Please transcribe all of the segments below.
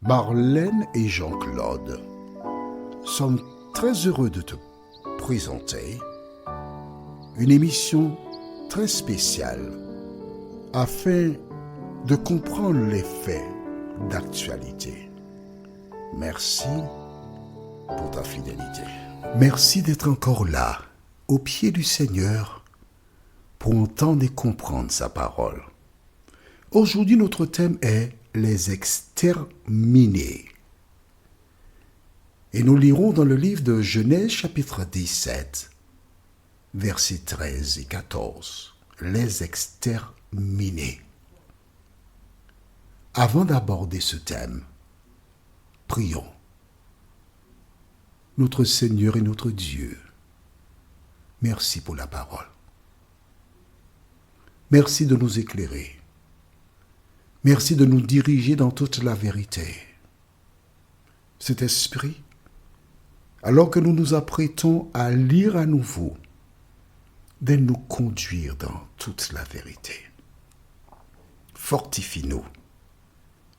Marlène et Jean-Claude sommes très heureux de te présenter une émission très spéciale afin de comprendre les faits d'actualité. Merci pour ta fidélité. Merci d'être encore là, au pied du Seigneur, pour entendre et comprendre sa parole. Aujourd'hui, notre thème est les exterminés. Et nous lirons dans le livre de Genèse chapitre 17, versets 13 et 14. Les exterminés. Avant d'aborder ce thème, prions. Notre Seigneur et notre Dieu, merci pour la parole. Merci de nous éclairer. Merci de nous diriger dans toute la vérité. Cet esprit, alors que nous nous apprêtons à lire à nouveau, de nous conduire dans toute la vérité. Fortifie-nous.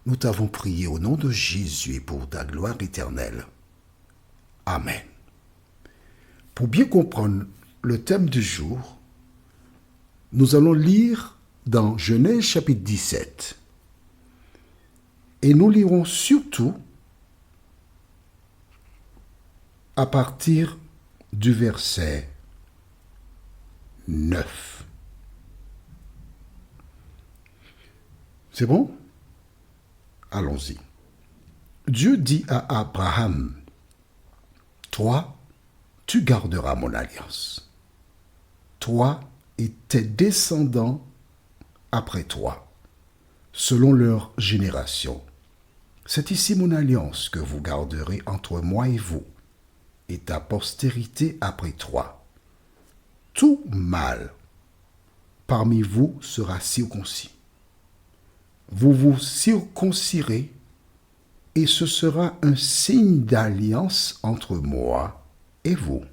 Nous t'avons prié au nom de Jésus et pour ta gloire éternelle. Amen. Pour bien comprendre le thème du jour, nous allons lire dans Genèse chapitre 17. Et nous lirons surtout à partir du verset 9. C'est bon? Allons-y. Dieu dit à Abraham, « Toi, tu garderas mon alliance. Toi et tes descendants après toi, selon leur génération. C'est ici mon alliance que vous garderez entre moi et vous, et ta postérité après toi. Tout mâle parmi vous sera circoncis. Vous vous circoncirez, et ce sera un signe d'alliance entre moi et vous.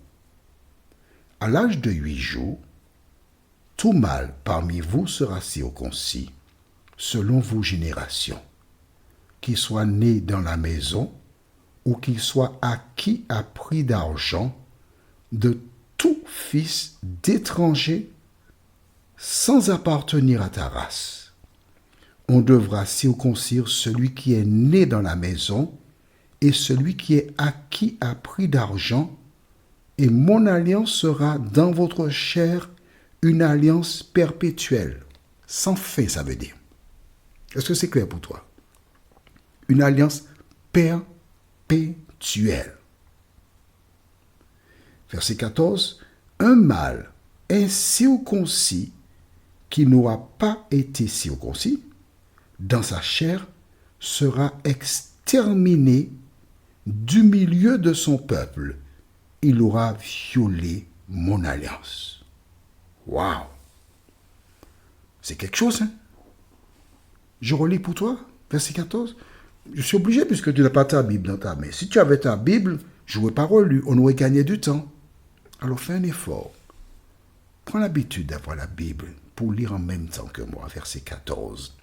À l'âge de 8 jours, tout mâle parmi vous sera circoncis, selon vos générations, qu'il soit né dans la maison ou qu'il soit acquis à prix d'argent de tout fils d'étranger sans appartenir à ta race. On devra circoncire celui qui est né dans la maison et celui qui est acquis à prix d'argent, et mon alliance sera dans votre chair une alliance perpétuelle. Sans fin, ça veut dire. Est-ce que c'est clair pour toi? Une alliance perpétuelle. Verset 14. Un mâle incirconcis qui n'aura pas été circoncis dans sa chair sera exterminé du milieu de son peuple. Il aura violé mon alliance. Waouh! C'est quelque chose, hein? Je relis pour toi, verset 14. Je suis obligé puisque tu n'as pas ta Bible dans ta main. Si tu avais ta Bible, je n'aurais pas relu, on aurait gagné du temps. Alors fais un effort. Prends l'habitude d'avoir la Bible pour lire en même temps que moi, verset 14.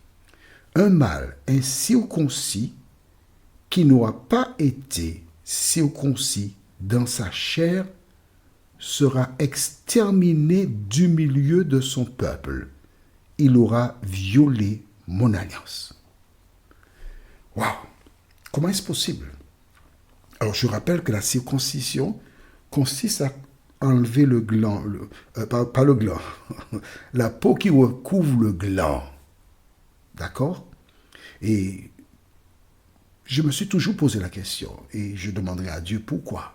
Un mâle incirconcis qui n'aura pas été circoncis dans sa chair sera exterminé du milieu de son peuple. Il aura violé mon alliance. Waouh! Comment est-ce possible? Alors, je rappelle que la circoncision consiste à enlever le gland, pas le gland, la peau qui recouvre le gland. D'accord? Et je me suis toujours posé la question et je demanderai à Dieu pourquoi.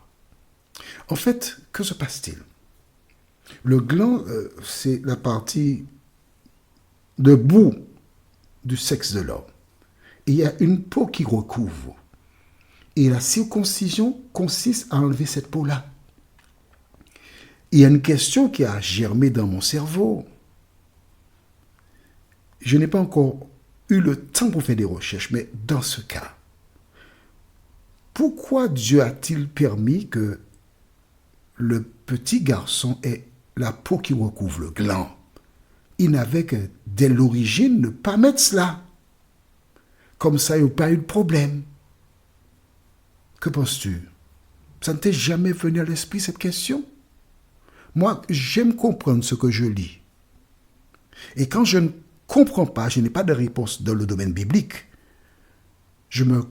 En fait, que se passe-t-il? Le gland, c'est la partie debout du sexe de l'homme. Et il y a une peau qui recouvre. Et la circoncision consiste à enlever cette peau-là. Il y a une question qui a germé dans mon cerveau. Je n'ai pas encore eu le temps pour faire des recherches, mais dans ce cas, pourquoi Dieu a-t-il permis que le petit garçon ait la peau qui recouvre le gland? Il n'avait que, dès l'origine, ne pas mettre cela. Comme ça, il n'y a pas eu de problème. Que penses-tu? Ça ne t'est jamais venu à l'esprit cette question? Moi, j'aime comprendre ce que je lis. Et quand je ne comprends pas, je n'ai pas de réponse dans le domaine biblique, je me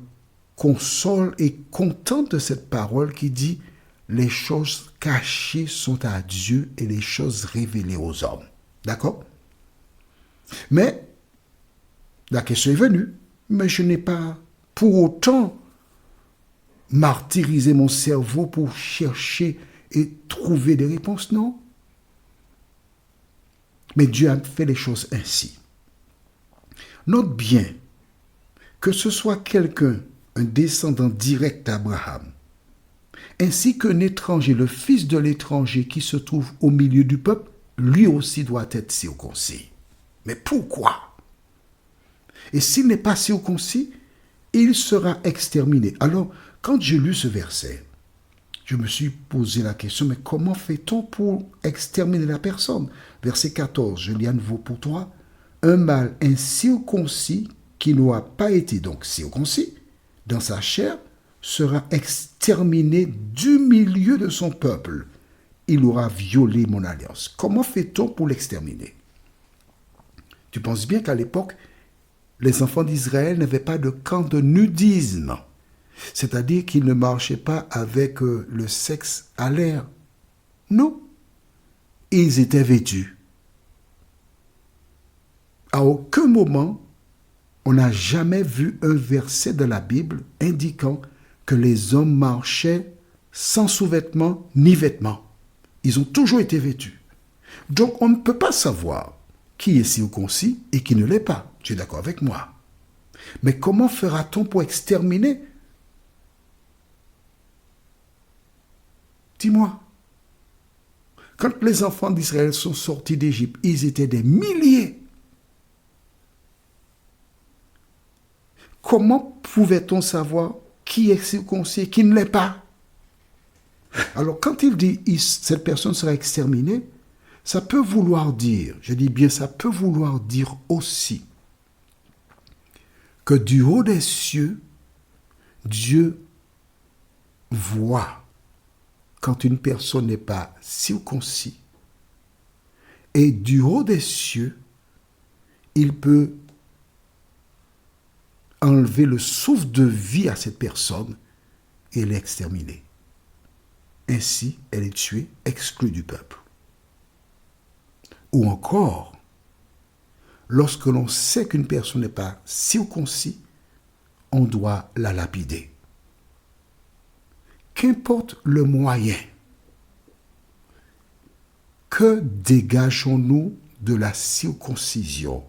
console et contente de cette parole qui dit « Les choses cachées sont à Dieu et les choses révélées aux hommes. » D'accord? Mais la question est venue, mais je n'ai pas pour autant martyrisé mon cerveau pour chercher et trouver des réponses, non. Mais Dieu a fait les choses ainsi. Note bien que ce soit quelqu'un, un descendant direct d'Abraham, ainsi qu'un étranger, le fils de l'étranger qui se trouve au milieu du peuple, lui aussi doit être circoncis. Mais pourquoi? Et s'il n'est pas circoncis, il sera exterminé. Alors, quand j'ai lu ce verset, je me suis posé la question, mais comment fait-on pour exterminer la personne? Verset 14, je lis à nouveau pour toi. Un mâle incirconcis qui n'aura pas été donc circoncis dans sa chair sera exterminé du milieu de son peuple. Il aura violé mon alliance. Comment fait-on pour l'exterminer? Tu penses bien qu'à l'époque, les enfants d'Israël n'avaient pas de camp de nudisme. C'est-à-dire qu'ils ne marchaient pas avec le sexe à l'air. Non. Ils étaient vêtus. À aucun moment, on n'a jamais vu un verset de la Bible indiquant que les hommes marchaient sans sous-vêtements ni vêtements. Ils ont toujours été vêtus. Donc, on ne peut pas savoir qui est circoncis et qui ne l'est pas. Tu es d'accord avec moi? Mais comment fera-t-on pour exterminer? Dis-moi. Quand les enfants d'Israël sont sortis d'Égypte, ils étaient des milliers. Comment pouvait-on savoir qui est circoncis et qui ne l'est pas? Alors, quand il dit « cette personne sera exterminée », ça peut vouloir dire, je dis bien ça peut vouloir dire aussi que du haut des cieux, Dieu voit quand une personne n'est pas circoncis. Et du haut des cieux, il peut enlever le souffle de vie à cette personne et l'exterminer. Ainsi, elle est tuée, exclue du peuple. Ou encore, lorsque l'on sait qu'une personne n'est pas circoncis, on doit la lapider. Qu'importe le moyen, que dégageons-nous de la circoncision?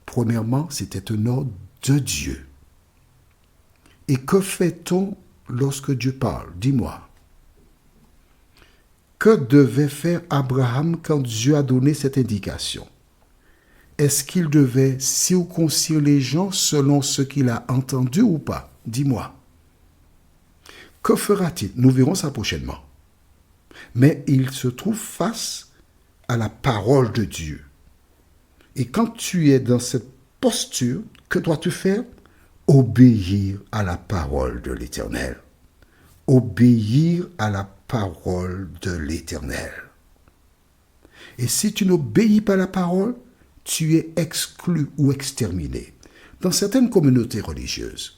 Premièrement, c'était un ordre de Dieu. Et que fait-on lorsque Dieu parle? Dis-moi. Que devait faire Abraham quand Dieu a donné cette indication? Est-ce qu'il devait circoncire les gens selon ce qu'il a entendu ou pas? Dis-moi. Que fera-t-il? Nous verrons ça prochainement. Mais il se trouve face à la parole de Dieu. Et quand tu es dans cette posture, que dois-tu faire? Obéir à la parole de l'Éternel. Obéir à la parole de l'Éternel. Et si tu n'obéis pas à la parole, tu es exclu ou exterminé. Dans certaines communautés religieuses,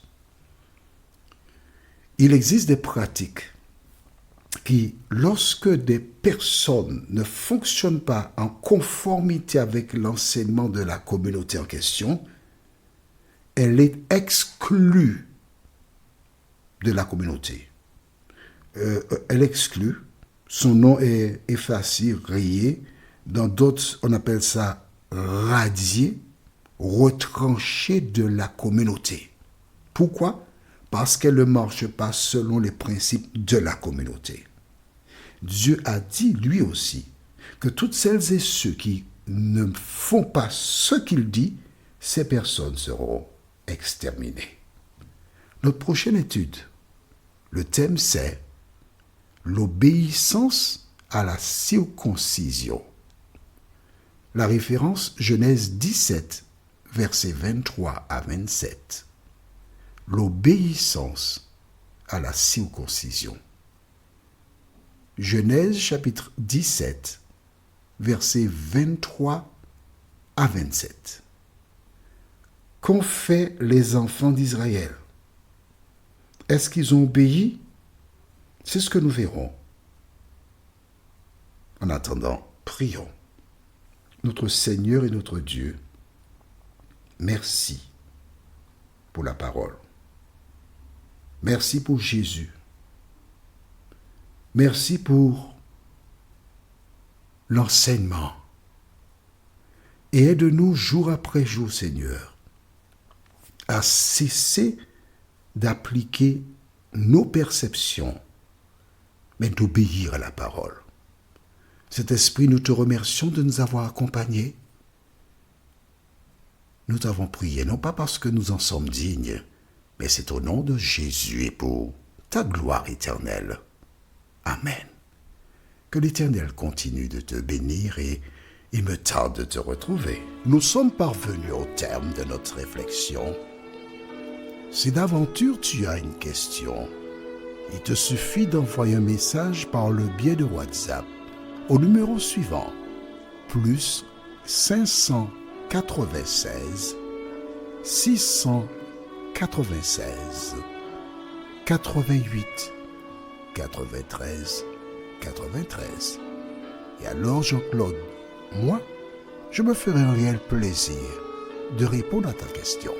il existe des pratiques qui, lorsque des personnes ne fonctionnent pas en conformité avec l'enseignement de la communauté en question, elle est exclue de la communauté. Elle exclut, son nom est effacé, rayé. Dans d'autres, on appelle ça radié, retranché de la communauté. Pourquoi? Parce qu'elle ne marche pas selon les principes de la communauté. Dieu a dit lui aussi que toutes celles et ceux qui ne font pas ce qu'il dit, ces personnes seront exterminées. Notre prochaine étude, le thème c'est l'obéissance à la circoncision. La référence Genèse 17, versets 23 à 27. l'obéissance à la circoncision. Genèse chapitre 17, versets 23 à 27. Qu'ont fait les enfants d'Israël? Est-ce qu'ils ont obéi? C'est ce que nous verrons. En attendant, prions. Notre Seigneur et notre Dieu, merci pour la parole. Merci pour Jésus. Merci pour l'enseignement. Et aide-nous jour après jour, Seigneur, à cesser d'appliquer nos perceptions, mais d'obéir à la parole. Cet esprit, nous te remercions de nous avoir accompagnés. Nous t'avons prié, non pas parce que nous en sommes dignes, mais c'est au nom de Jésus et pour ta gloire éternelle. Amen. Que l'Éternel continue de te bénir et il me tarde de te retrouver. Nous sommes parvenus au terme de notre réflexion. Si d'aventure tu as une question, il te suffit d'envoyer un message par le biais de WhatsApp au numéro suivant, plus 596 696 88 93 93. Et alors Jean-Claude, moi, je me ferai un réel plaisir de répondre à ta question.